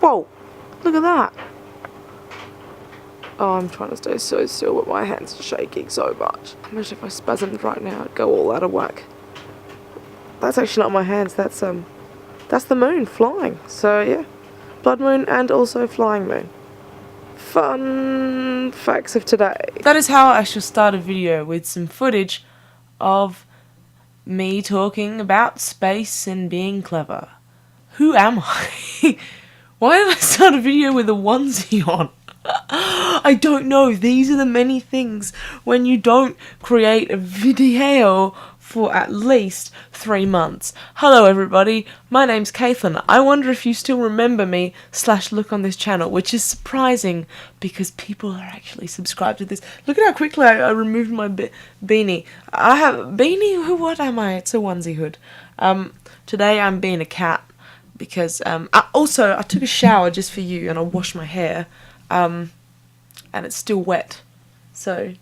Whoa, look at that. Oh, I'm trying to stay so still, but my hands are shaking so much. Imagine if I spasmed right now, I'd go all out of whack. That's actually not my hands, that's the moon flying. So yeah, blood moon and also flying moon. Fun facts of today. That is how I shall start a video, with some footage of me talking about space and being clever. Who am I? Why did I start a video with a onesie on? I don't know. These are the many things when you don't create a video for at least 3 months. Hello everybody, my name's Caithy. I wonder if you still remember me / look on this channel, which is surprising because people are actually subscribed to this. Look at how quickly I removed my beanie. I have beanie. What am I? It's a onesie hood. Today I'm being a cat because I took a shower just for you and I washed my hair. And it's still wet, so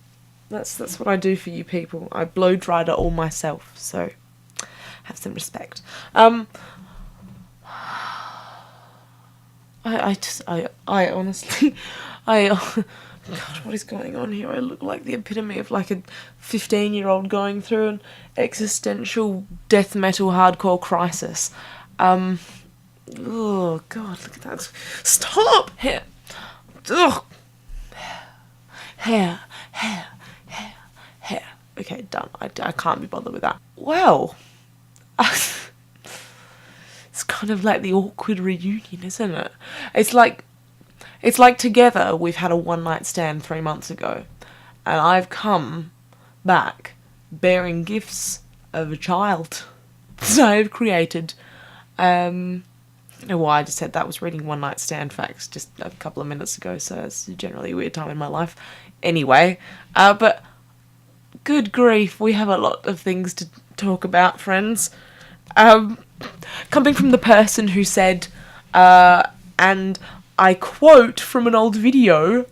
that's what I do for you people. I blow dried it all myself, so have some respect. I honestly, God, what is going on here? I look like the epitome of like a 15-year-old going through an existential death metal hardcore crisis. Oh God, look at that! Stop here. Ugh. Hair. Okay, done. I can't be bothered with that. Well, it's kind of like the awkward reunion, isn't it? It's like together we've had a one-night stand 3 months ago, and I've come back bearing gifts of a child that I have created. I don't know why I just said that. I was reading one night stand facts just a couple of minutes ago, so it's generally a weird time in my life. Anyway, but good grief, we have a lot of things to talk about, friends. Coming from the person who said, and I quote from an old video,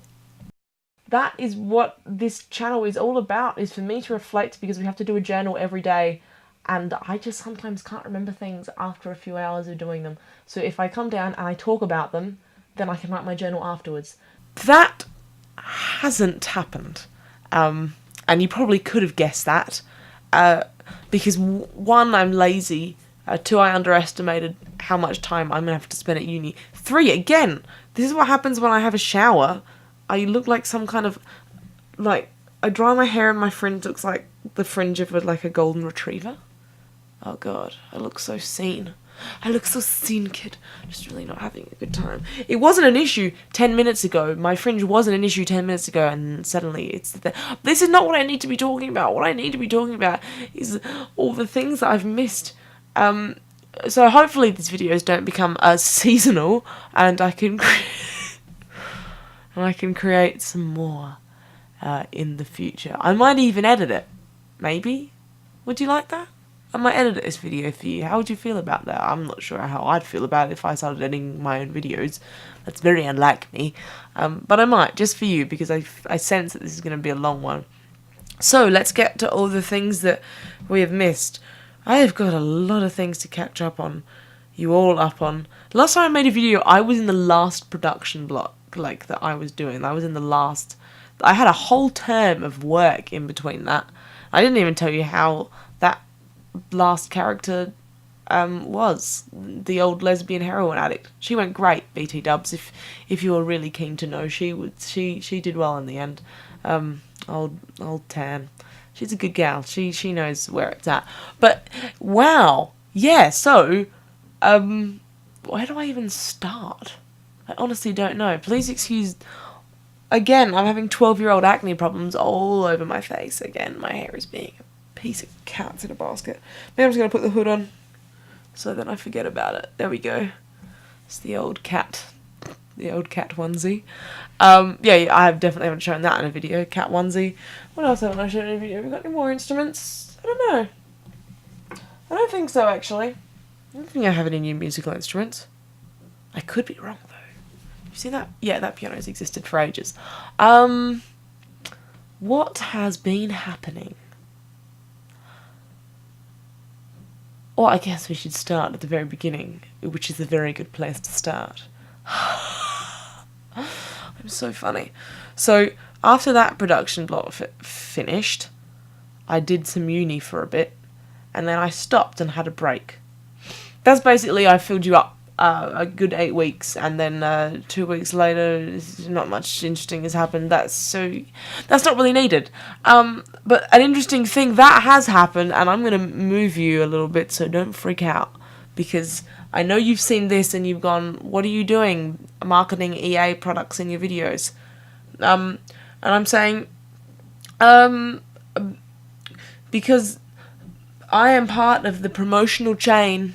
that is what this channel is all about, is for me to reflect, because we have to do a journal every day. And I just sometimes can't remember things after a few hours of doing them. So if I come down and I talk about them, then I can write my journal afterwards. That hasn't happened. And you probably could have guessed that. Because 1, I'm lazy. 2, I underestimated how much time I'm going to have to spend at uni. 3, again, this is what happens when I have a shower. I look like some kind of, like, I dry my hair and my fringe looks like the fringe of like a golden retriever. Oh God, I look so seen. I look so seen, kid. Just really not having a good time. It wasn't an issue 10 minutes ago. My fringe wasn't an issue 10 minutes ago, and suddenly it's this is not what I need to be talking about. What I need to be talking about is all the things that I've missed. So hopefully these videos don't become seasonal, and I can create some more in the future. I might even edit it. Maybe? Would you like that? I might edit this video for you. How would you feel about that? I'm not sure how I'd feel about it if I started editing my own videos. That's very unlike me. But I might, just for you, because I sense that this is going to be a long one. So, let's get to all the things that we have missed. I have got a lot of things to catch up on. You all up on. Last time I made a video, I was in the last production block, like, that I was doing. I was in the last... I had a whole term of work in between that. I didn't even tell you how that last character was, the old lesbian heroin addict. She went great, BT dubs, if you were really keen to know. She did well in the end. Old Tan. She's a good gal. She knows where it's at. But wow, yeah, so where do I even start? I honestly don't know. Please excuse. Again, I'm having 12-year-old acne problems all over my face. Again, my hair is being a piece of cats in a basket. Maybe I'm just going to put the hood on so that I forget about it. There we go. It's the old cat onesie. Yeah, I definitely haven't shown that in a video. Cat onesie. What else haven't I shown in a video? Have we got any more instruments? I don't know. I don't think so, actually. I don't think I have any new musical instruments. I could be wrong, though. You see that? Yeah, that piano's existed for ages. What has been happening? Well, I guess we should start at the very beginning, which is a very good place to start. was so funny. So after that production block finished, I did some uni for a bit, and then I stopped and had a break. That's basically, I filled you up a good 8 weeks, and then 2 weeks later, not much interesting has happened. That's not really needed. But an interesting thing that has happened, and I'm going to move you a little bit, so don't freak out, because I know you've seen this and you've gone, what are you doing marketing EA products in your videos? And I'm saying, because I am part of the promotional chain,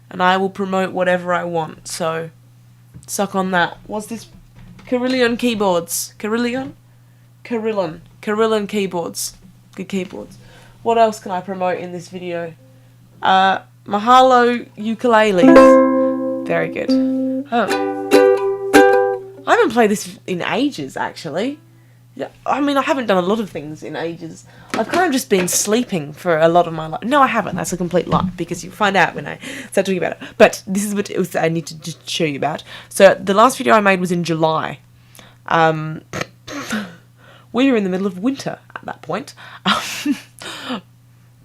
and I will promote whatever I want, so suck on that. What's this? Carillon keyboards. Carillon keyboards. Good keyboards. What else can I promote in this video? Mahalo ukuleles. Very good. Oh. I haven't played this in ages, actually. I mean, I haven't done a lot of things in ages. I've kind of just been sleeping for a lot of my life. No, I haven't. That's a complete lie, because you'll find out when I start talking about it. But this is what I need to just show you about. So the last video I made was in July. We were in the middle of winter at that point.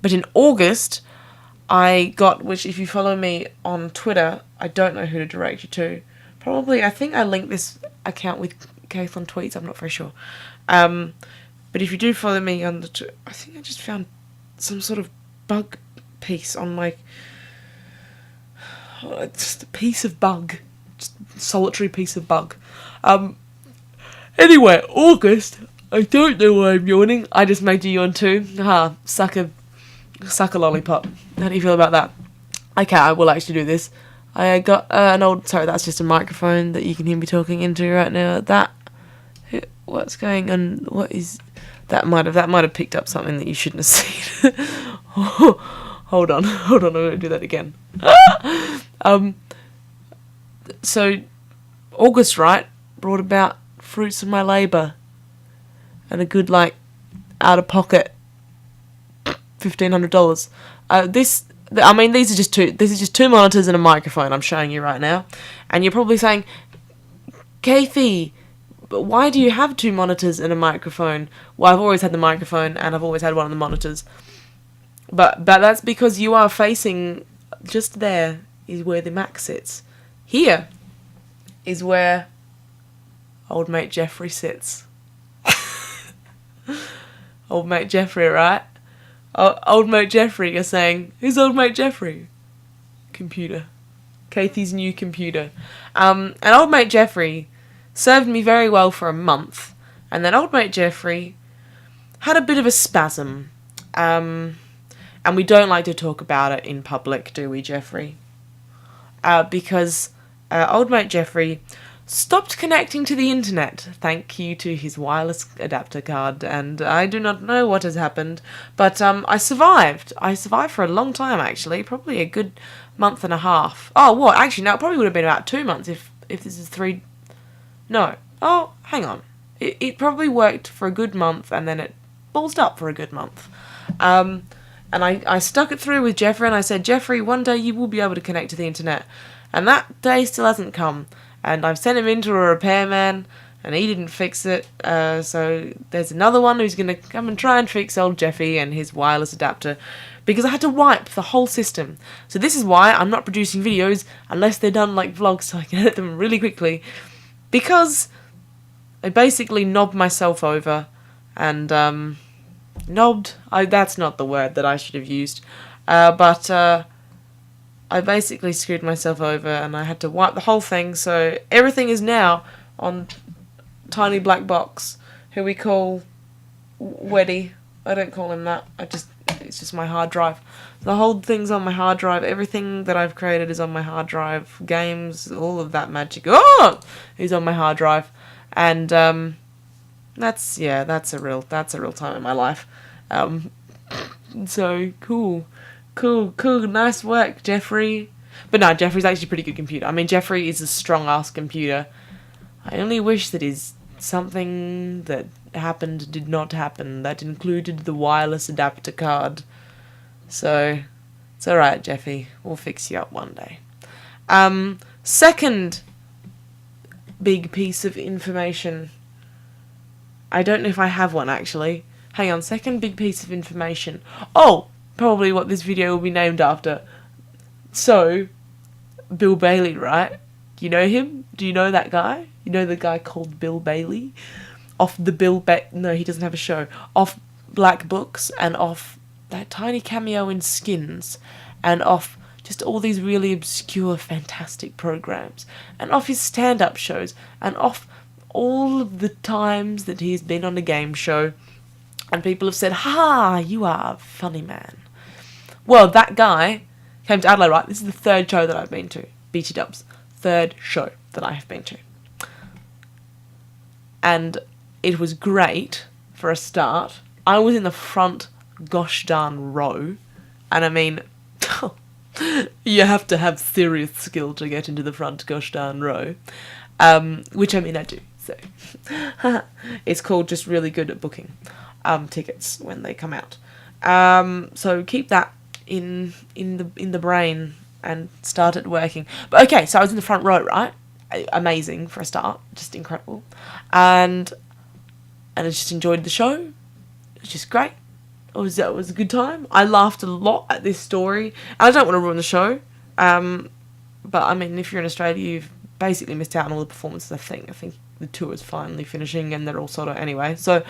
But in August, I got, which if you follow me on Twitter, I don't know who to direct you to. Probably, I think I linked this account with Caithy on tweets, I'm not very sure. But if you do follow me on the... I think I just found some sort of bug piece on my... just a piece of bug. Just a solitary piece of bug. Anyway, August. I don't know why I'm yawning. I just made you yawn too. Suck a lollipop. How do you feel about that? Okay, I will actually do this. I got an old... Sorry, that's just a microphone that you can hear me talking into right now. What's going on? What is... That might have picked up something that you shouldn't have seen. Hold on, I'm going to do that again. So, August, right, brought about fruits of my labour. And a good, out-of-pocket $1,500. This is just two monitors and a microphone I'm showing you right now. And you're probably saying, Caithy, but why do you have 2 monitors and a microphone? Well, I've always had the microphone and I've always had one of the monitors. But that's because you are facing, just there is where the Mac sits. Here is where old mate Geoffrey sits. Old mate Geoffrey, right? Old mate Geoffrey, you're saying, who's old mate Geoffrey? Computer. Caithy's new computer. And old mate Geoffrey served me very well for a month, and then old mate Geoffrey had a bit of a spasm. And we don't like to talk about it in public, do we, Geoffrey? Because old mate Geoffrey stopped connecting to the internet, thank you to his wireless adapter card, and I do not know what has happened, but I survived. I survived for a long time, actually, probably a good month and a half. Oh, what? Actually, no, it probably would have been about 2 months if this is 3... No. Oh, hang on. It probably worked for a good month, and then it ballsed up for a good month. And I stuck it through with Geoffrey, and I said, Geoffrey, one day you will be able to connect to the internet. And that day still hasn't come. And I've sent him into a repairman, and he didn't fix it. So there's another one who's going to come and try and fix old Geoffrey and his wireless adapter, because I had to wipe the whole system. So this is why I'm not producing videos unless they're done like vlogs, so I can edit them really quickly. Because I basically knobbed myself over, and that's not the word that I should have used, but I basically screwed myself over, and I had to wipe the whole thing, so everything is now on Tiny Black Box, who we call Weddy. I don't call him that, it's just my hard drive. The whole thing's on my hard drive. Everything that I've created is on my hard drive. Games, all of that magic, is on my hard drive. And that's a real time in my life. So cool, nice work, Geoffrey. But no, Geoffrey's actually a pretty good computer. I mean, Geoffrey is a strong-ass computer. I only wish that something that happened did not happen, that included the wireless adapter card. So, it's alright, Geoffrey. We'll fix you up one day. Second big piece of information. I don't know if I have one, actually. Hang on, second big piece of information. Oh, probably what this video will be named after. So, Bill Bailey, right? Do you know him? Do you know that guy? You know the guy called Bill Bailey? Off the no, he doesn't have a show. Off Black Books, and off that tiny cameo in Skins, and off just all these really obscure, fantastic programs, and off his stand-up shows, and off all of the times that he's been on a game show, and people have said, "Ha, you are a funny man." Well, that guy came to Adelaide, right? This is the third show that I've been to. BT Dubs. Third show that I have been to. And it was great for a start. I was in the front gosh darn row. And I mean, you have to have serious skill to get into the front gosh darn row. Which I mean I do. So it's called just really good at booking tickets when they come out. So keep that in the brain and start it working. But okay, so I was in the front row, right? Amazing for a start, just incredible. And I just enjoyed the show. It was just great. It was a good time. I laughed a lot at this story. I don't want to ruin the show. But I mean, if you're in Australia, you've basically missed out on all the performances, I think. I think the tour is finally finishing and they're all sort of anyway. So,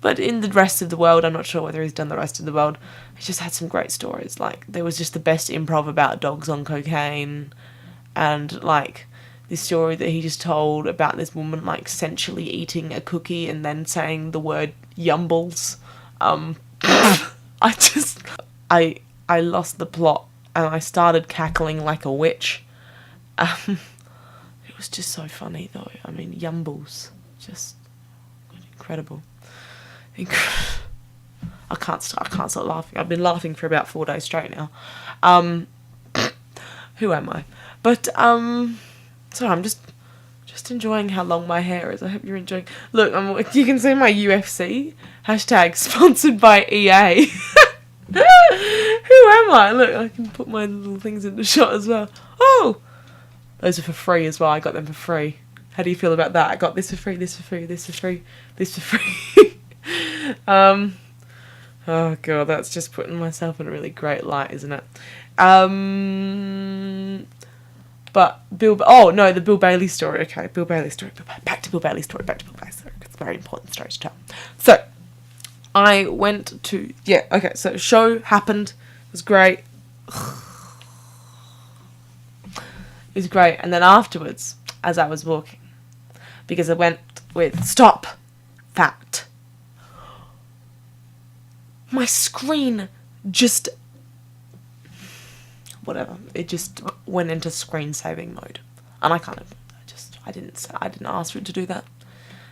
but in the rest of the world, I'm not sure whether he's done the rest of the world. He just had some great stories. Like, there was just the best improv about dogs on cocaine, and like this story that he just told about this woman like sensually eating a cookie and then saying the word yumbles. I lost the plot and I started cackling like a witch. It was just so funny though. I mean, yumbles, just incredible. I can't stop laughing. I've been laughing for about 4 days straight now. Who am I? But so I'm just enjoying how long my hair is. I hope you're enjoying. Look, you can see my UFC hashtag sponsored by EA. Who am I? Look, I can put my little things in the shot as well. Oh, those are for free as well. I got them for free. How do you feel about that? I got this for free, this for free, this for free, this for free. Oh god, that's just putting myself in a really great light, isn't it? But the Bill Bailey story. Okay, Bill Bailey story. Back to Bill Bailey story. It's a very important story to tell. So, I went to so show happened. It was great. It was great, and then afterwards, as I was walking, because I went with fact. My screen just it just went into screen saving mode, and I didn't ask for it to do that,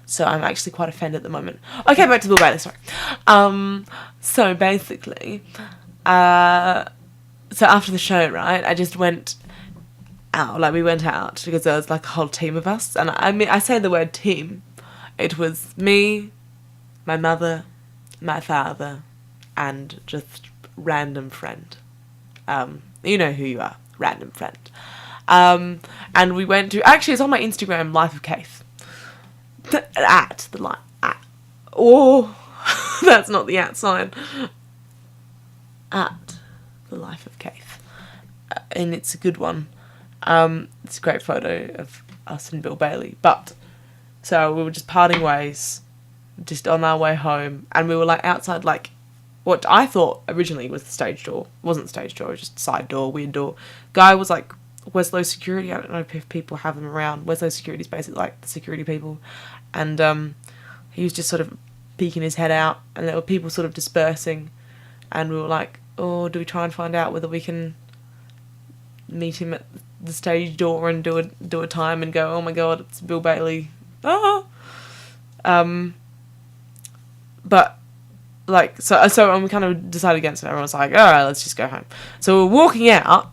so I'm actually quite offended at the moment. Okay, back to Bill Bailey, sorry. So basically, so after the show, right, I just went out, we went out because there was like a whole team of us, and I mean, I say the word team, it was me, my mother, my father, and just random friend. You know who you are, random friend. And we went to, actually it's on my Instagram, Life of Caithy. Oh, that's not the @ sign. At the Life of Caithy. And it's a good one. It's a great photo of us and Bill Bailey. But, so we were just parting ways, just on our way home, and we were like outside, like, what I thought originally was the stage door. It wasn't the stage door, it was just side door, weird door. Guy was like, where's low security? I don't know if people have them around. Where's low security is basically like the security people. And he was just sort of peeking his head out, and there were people sort of dispersing, and we were like, oh, do we try and find out whether we can meet him at the stage door and do a time and go, oh my god, it's Bill Bailey. But like, so and we kind of decided against it. Everyone's like, alright, let's just go home. So we're walking out,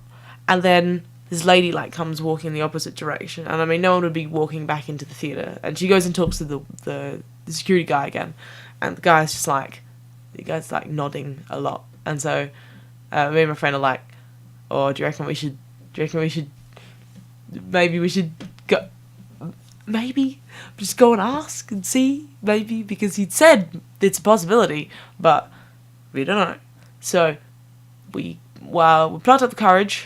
and then this lady like comes walking in the opposite direction, and I mean, no one would be walking back into the theatre, and she goes and talks to the security guy again, and the guy's like nodding a lot, and so me and my friend are like, oh, maybe we should go, maybe just go and ask and see, maybe, because he'd said it's a possibility, but we don't know. So we plucked up the courage.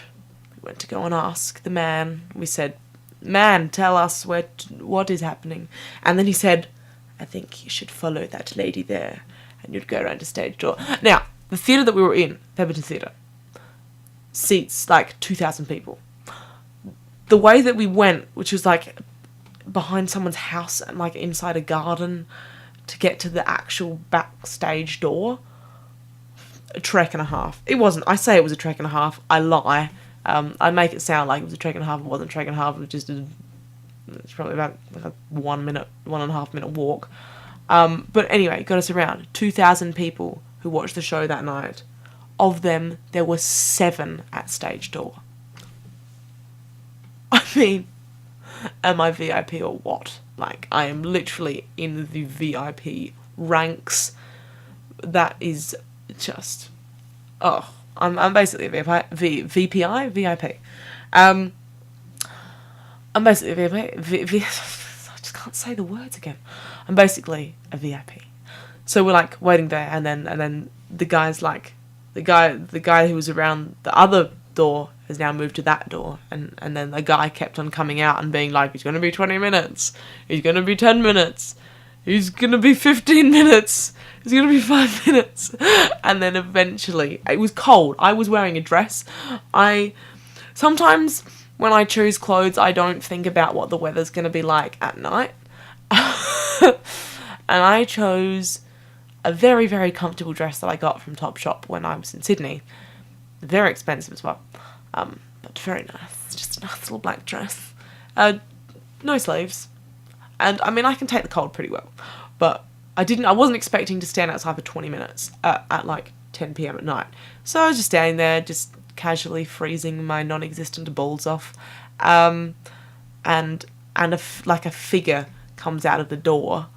We went to go and ask the man. We said, "Man, tell us what is happening." And then he said, "I think you should follow that lady there, and you'd go around to stage door." Now, the theatre that we were in, Pemberton Theatre, seats like 2,000 people. The way that we went, which was like behind someone's house and like inside a garden to get to the actual backstage door, a trek and a half. It wasn't. I say it was a trek and a half. I lie. I make it sound like it was a trek and a half. It wasn't a trek and a half. It was just it's probably about like a 1.5 minute walk. But anyway, got us around 2,000 people who watched the show that night. Of them, there were 7 at stage door. I mean, am I VIP or what? Like, I am literally in the VIP ranks. That is just... Oh, I'm basically a VPI? VIP. I'm basically a VIP. I just can't say the words again. I'm basically a VIP. So we're like waiting there, and then the guy's like... The guy who was around the other door has now moved to that door, and then the guy kept on coming out and being like, he's going to be 20 minutes, he's going to be 10 minutes, he's going to be 15 minutes, he's going to be 5 minutes, and then eventually, it was cold, I was wearing a dress, sometimes when I choose clothes, I don't think about what the weather's going to be like at night, and I chose a very, very comfortable dress that I got from Topshop when I was in Sydney. Very expensive as well. But very nice. Just a nice little black dress. No sleeves. And, I mean, I can take the cold pretty well. But I wasn't expecting to stand outside for 20 minutes at like 10 p.m. at night. So I was just standing there, just casually freezing my non-existent balls off. And a figure comes out of the door.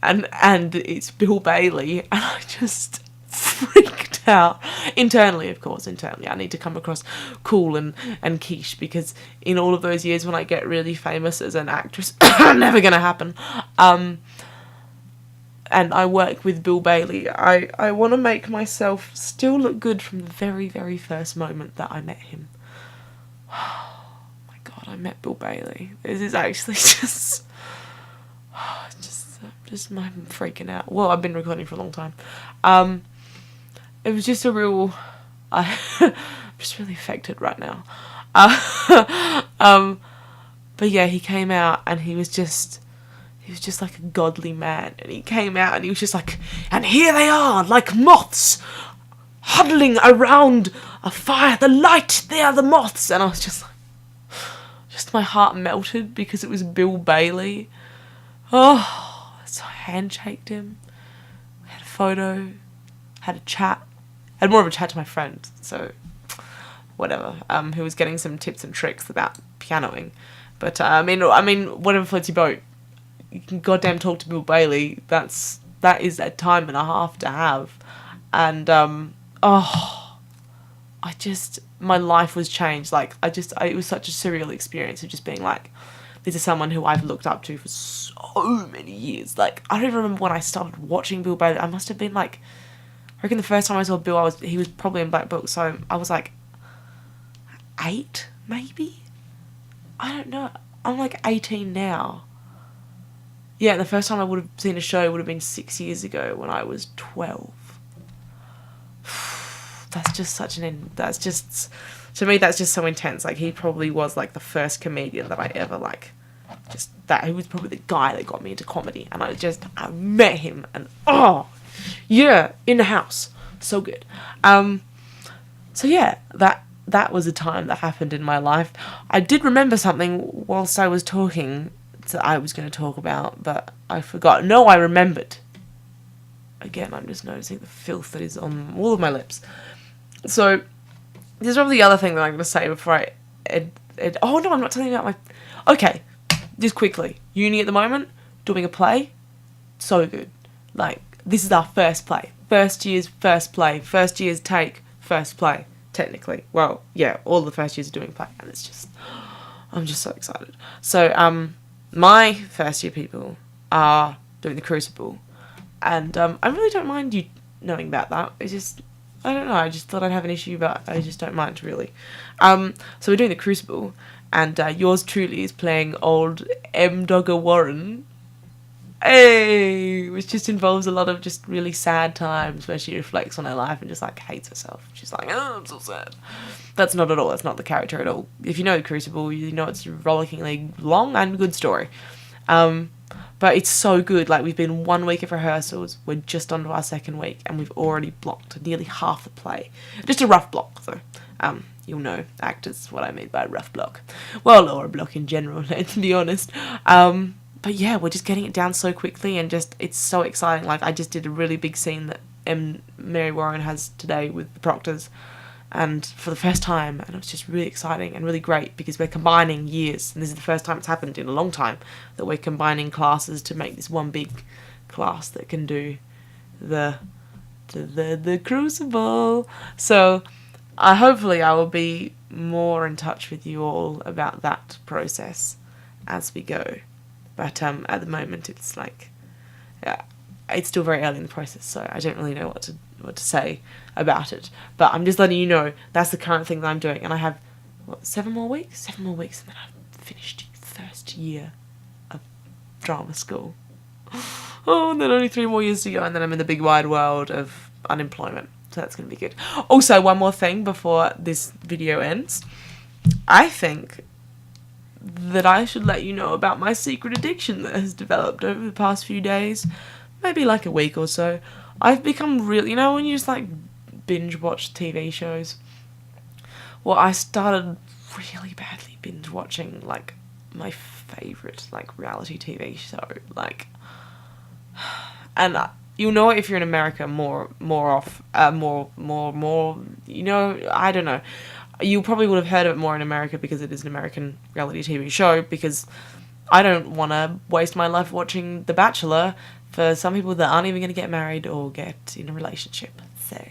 And it's Bill Bailey, and I just freaked out. Internally, of course, I need to come across cool and quiche, because in all of those years when I get really famous as an actress, never gonna happen. And I work with Bill Bailey. I want to make myself still look good from the very, very first moment that I met him. Oh my God, I met Bill Bailey. This is actually just I'm freaking out. Well, I've been recording for a long time. It was just a real... I'm just really affected right now. But yeah, he came out and he was just like a godly man. And he came out and he was just like, and here they are, like moths, huddling around a fire. The light, they are the moths. And I was just like, just my heart melted because it was Bill Bailey. Oh... So I handshaked him, we had a photo, had a chat, had more of a chat to my friend, so whatever, who was getting some tips and tricks about pianoing. But I mean, whatever floats your boat, you can goddamn talk to Bill Bailey. That is a time and a half to have, and my life was changed. Like it was such a surreal experience of just being like, this is someone who I've looked up to for so many years. Like, I don't even remember when I started watching Bill Bailey. I must have been like, I reckon the first time I saw Bill, he was probably in Black Book, so I was like 8, maybe? I don't know. I'm like 18 now. Yeah, the first time I would have seen a show would have been 6 years ago when I was 12. That's just to me, that's just so intense. Like, he probably was, like, the first comedian that I ever, like, he was probably the guy that got me into comedy. And I met him, and, yeah, in the house. So good. So yeah, that was a time that happened in my life. I did remember something whilst I was talking that I was going to talk about, but I forgot. No, I remembered. Again, I'm just noticing the filth that is on all of my lips. So... There's probably the other thing that I'm going to say before I... oh, no, I'm not telling you about my... Okay, just quickly. Uni at the moment, doing a play. So good. Like, this is our first play. First year's first play. First year's take. First play, technically. Well, yeah, all the first years are doing play. And it's just... I'm just so excited. So, my first year people are doing the Crucible, and I really don't mind you knowing about that. It's just, I don't know, I just thought I'd have an issue, but I just don't mind, really. So we're doing the Crucible, and yours truly is playing old M. Dogger Warren. Hey, which just involves a lot of just really sad times where she reflects on her life and just like hates herself. She's like, oh, I'm so sad. That's not at all. That's not the character at all. If you know the Crucible, you know it's a rollickingly long and good story. But it's so good. Like, we've been 1 week of rehearsals. We're just onto our second week, and we've already blocked nearly half the play. Just a rough block, though. You'll know, actors, what I mean by rough block. Well, or a block in general, to be honest. But yeah, we're just getting it down so quickly, and just, it's so exciting. Like, I just did a really big scene that Mary Warren has today with the Proctors, and for the first time, and it was just really exciting and really great, because we're combining years, and this is the first time it's happened in a long time, that we're combining classes to make this one big class that can do the Crucible. So hopefully I will be more in touch with you all about that process as we go. But at the moment, it's like, yeah, it's still very early in the process, so I don't really know what to say about it. But I'm just letting you know that's the current thing that I'm doing, and I have 7 more weeks, and then I've finished first year of drama school. Oh, and then only 3 more years to go, and then I'm in the big wide world of unemployment. So that's going to be good. Also, one more thing before this video ends. I think that I should let you know about my secret addiction that has developed over the past few days, maybe like a week or so. I've become really, you know, when you just like binge watch TV shows? Well, I started really badly binge watching like my favourite like reality TV show, like, and you'll know it if you're in America more, you know, I don't know. You probably would have heard of it more in America because it is an American reality TV show, because I don't want to waste my life watching The Bachelor for some people that aren't even going to get married or get in a relationship. So,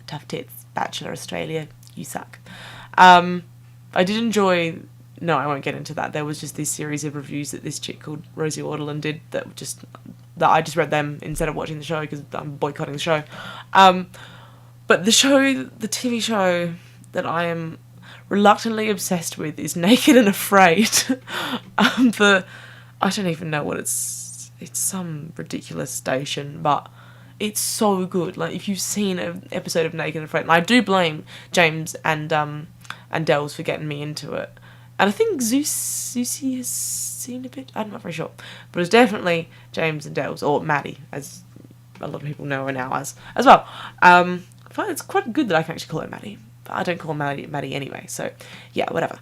tough tits. Bachelor Australia, you suck. I did enjoy... No, I won't get into that. There was just this series of reviews that this chick called Rosie Orderland did that I just read them instead of watching the show because I'm boycotting the show. But the TV show that I am reluctantly obsessed with is Naked and Afraid. I don't even know what it's some ridiculous station, but it's so good. Like, if you've seen an episode of Naked and Afraid, and I do blame James and Dels for getting me into it, and I think Zusi has seen a bit, I'm not very sure, but it was definitely James and Dels, or Maddie, as a lot of people know her now as well. I find it's quite good that I can actually call her Maddie. I don't call Maddie anyway, so yeah, whatever.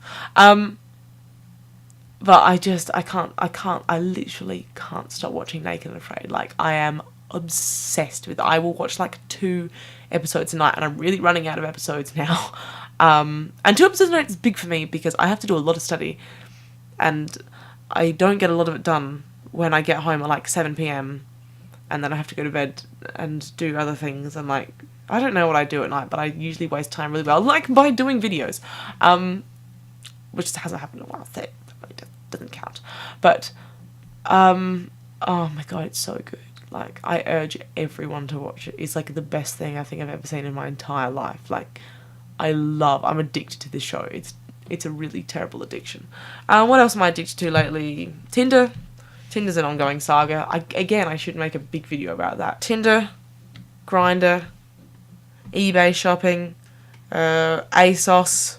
But I literally can't stop watching Naked and Afraid. Like, I am obsessed with it. I will watch like 2 episodes a night, and I'm really running out of episodes now. And 2 episodes a night is big for me because I have to do a lot of study, and I don't get a lot of it done when I get home at like 7 p.m, and then I have to go to bed and do other things, and like, I don't know what I do at night, but I usually waste time really well, like by doing videos, which hasn't happened in a while, so it doesn't count. But, oh my god, it's so good. Like, I urge everyone to watch it. It's like the best thing I think I've ever seen in my entire life. Like, I'm addicted to this show. It's a really terrible addiction. What else am I addicted to lately? Tinder. Tinder's an ongoing saga. I should make a big video about that. Tinder, Grindr, eBay shopping, ASOS,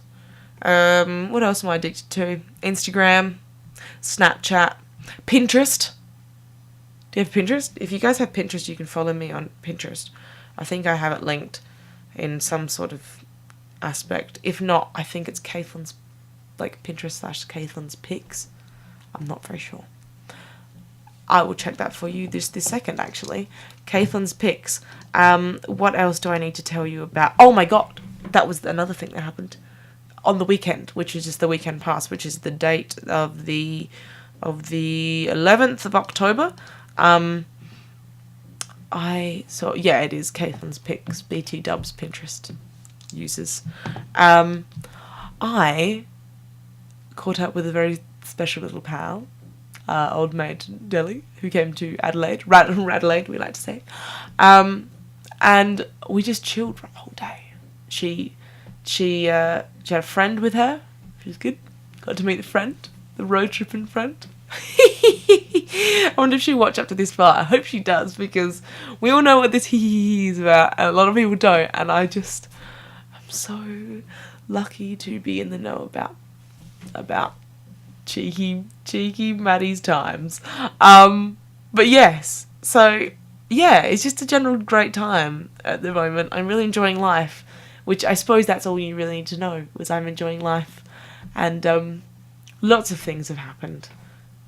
what else am I addicted to? Instagram, Snapchat, Pinterest. Do you have Pinterest? If you guys have Pinterest, you can follow me on Pinterest. I think I have it linked in some sort of aspect. If not, I think it's Caithlyn's, like Pinterest / Caithlyn's Pics. I'm not very sure. I will check that for you this second, actually. Caithlyn's Pics. What else do I need to tell you about? Oh my god, that was another thing that happened on the weekend, which is just the weekend pass, which is the date of the 11th of October. It is Caithlyn's Pics, BT Dubs Pinterest users. I caught up with a very special little pal, old mate Delhi, who came to Adelaide, Radelaide, we like to say. And we just chilled for a whole day. She had a friend with her, which was good. Got to meet the friend, the road tripping friend. I wonder if she watched up to this far. I hope she does, because we all know what this is about, and a lot of people don't. And I'm so lucky to be in the know about cheeky Maddie's times. But yes, so yeah, it's just a general great time at the moment. I'm really enjoying life, which I suppose that's all you really need to know, was I'm enjoying life. And lots of things have happened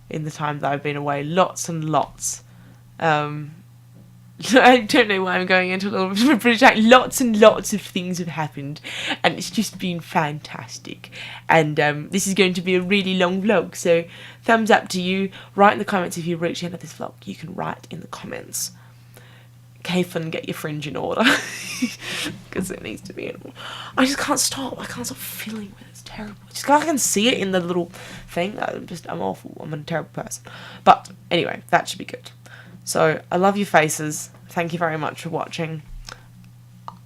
in the time that I've been away. Lots and lots. I don't know why I'm going into a little bit of a British accent. Lots and lots of things have happened, and it's just been fantastic. And this is going to be a really long vlog, so thumbs up to you. Write in the comments if you've reached the end of this vlog. You can write in the comments, Caithy, get your fringe in order, because it needs to be in order. I just can't stop. I can't stop feeling with it. It's terrible. Just I can see it in the little thing. I'm awful. I'm a terrible person. But anyway, that should be good. So, I love your faces. Thank you very much for watching.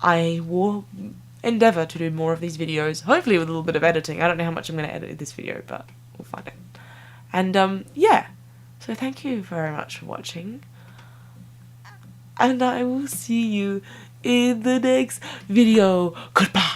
I will endeavour to do more of these videos, hopefully with a little bit of editing. I don't know how much I'm going to edit in this video, but we'll find out. And, yeah. So, thank you very much for watching. And I will see you in the next video. Goodbye.